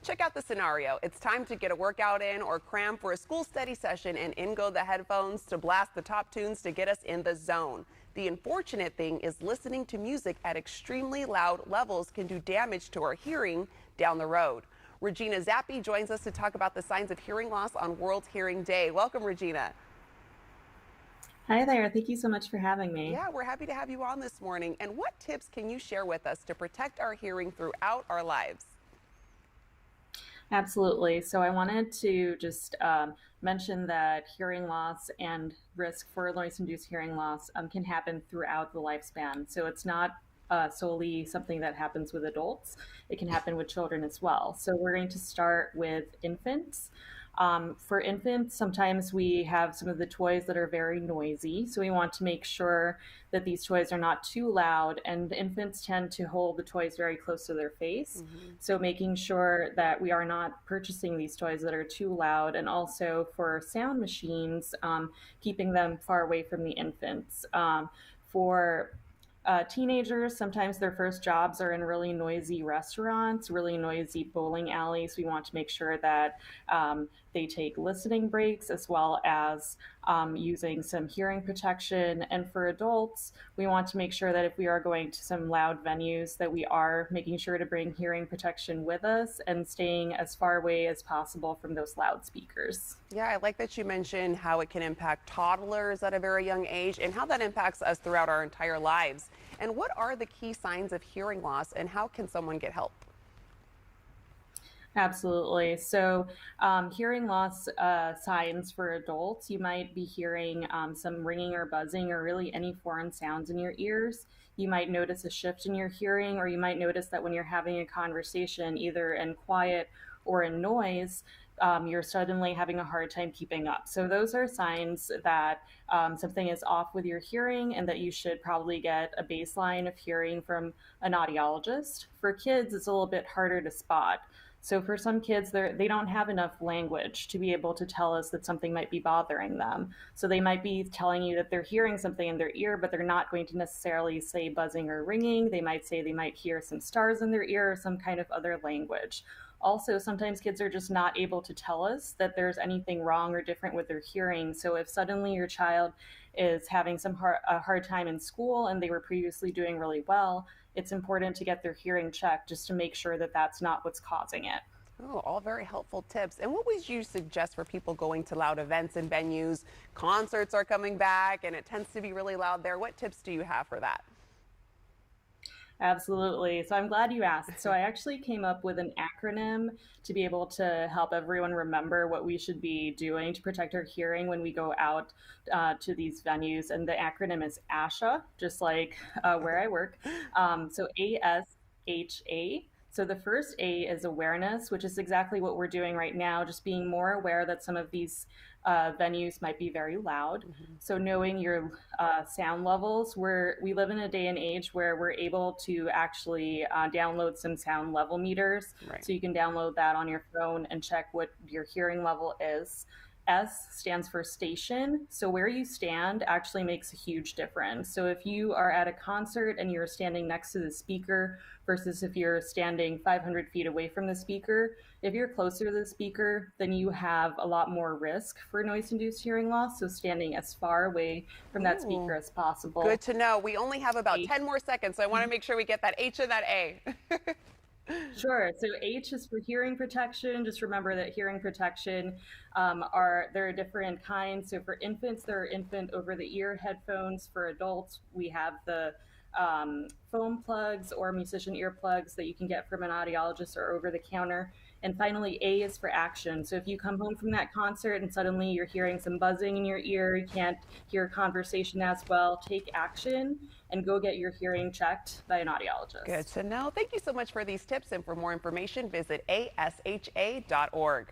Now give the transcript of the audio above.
check out the scenario. It's time to get a workout in or cram for a school study session, and in go the headphones to blast the top tunes to get us in the zone. The unfortunate thing is listening to music at extremely loud levels can do damage to our hearing down the road. Regina Zappi joins us to talk about the signs of hearing loss on World Hearing Day. Welcome, Regina. Hi there. Thank you so much for having me. Yeah, we're happy to have you on this morning. And what tips can you share with us to protect our hearing throughout our lives? Absolutely. So I wanted to just mention that hearing loss and risk for noise-induced hearing loss can happen throughout the lifespan. So it's not solely something that happens with adults. It can happen with children as well. So we're going to start with infants. For infants, sometimes we have some of the toys that are very noisy. So we want to make sure that these toys are not too loud, and infants tend to hold the toys very close to their face. So making sure that we are not purchasing these toys that are too loud, and also for sound machines, keeping them far away from the infants. For teenagers, sometimes their first jobs are in really noisy restaurants, really noisy bowling alleys. We want to make sure that they take listening breaks as well as using some hearing protection. And for adults, we want to make sure that if we are going to some loud venues, that we are making sure to bring hearing protection with us and staying as far away as possible from those loudspeakers. Yeah, I like that you mentioned how it can impact toddlers at a very young age and how that impacts us throughout our entire lives. And what are the key signs of hearing loss, and how can someone get help? Absolutely. So, hearing loss signs for adults, you might be hearing some ringing or buzzing or really any foreign sounds in your ears. You might notice a shift in your hearing, or you might notice that when you're having a conversation, either in quiet or in noise, you're suddenly having a hard time keeping up. So, those are signs that something is off with your hearing and that you should probably get a baseline of hearing from an audiologist. For kids, it's a little bit harder to spot. So for some kids, they don't have enough language to be able to tell us that something might be bothering them. So they might be telling you that they're hearing something in their ear, but they're not going to necessarily say buzzing or ringing. They might say they might hear some stars in their ear or some kind of other language. Also, sometimes kids are just not able to tell us that there's anything wrong or different with their hearing. So if suddenly your child is having a hard time in school and they were previously doing really well, it's important to get their hearing checked just to make sure that that's not what's causing it. Oh, all very helpful tips. And what would you suggest for people going to loud events and venues? Concerts are coming back and it tends to be really loud there. What tips do you have for that? Absolutely. So I'm glad you asked. So I actually came up with an acronym to be able to help everyone remember what we should be doing to protect our hearing when we go out to these venues. And the acronym is ASHA, just like where I work. So ASHA. So the first A is awareness, which is exactly what we're doing right now, just being more aware that some of these venues might be very loud. So knowing your sound levels, we live in a day and age where we're able to actually download some sound level meters. Right. So you can download that on your phone and check what your hearing level is. S stands for station. So where you stand actually makes a huge difference. So if you are at a concert and you're standing next to the speaker versus if you're standing 500 feet away from the speaker, if you're closer to the speaker, then you have a lot more risk for noise-induced hearing loss. So standing as far away from that speaker Ooh, as possible. good to know. We only have about H. 10 more seconds, so I want to make sure we get that H and that A. Sure. So H is for hearing protection. Just remember that hearing protection there are different kinds. So for infants, there are infant over-the-ear headphones. For adults, we have the foam plugs or musician earplugs that you can get from an audiologist or over the counter. And finally, A is for action. So if you come home from that concert and suddenly you're hearing some buzzing in your ear, you can't hear a conversation as well, take action and go get your hearing checked by an audiologist. Good to know. Thank you so much for these tips. And for more information, visit asha.org.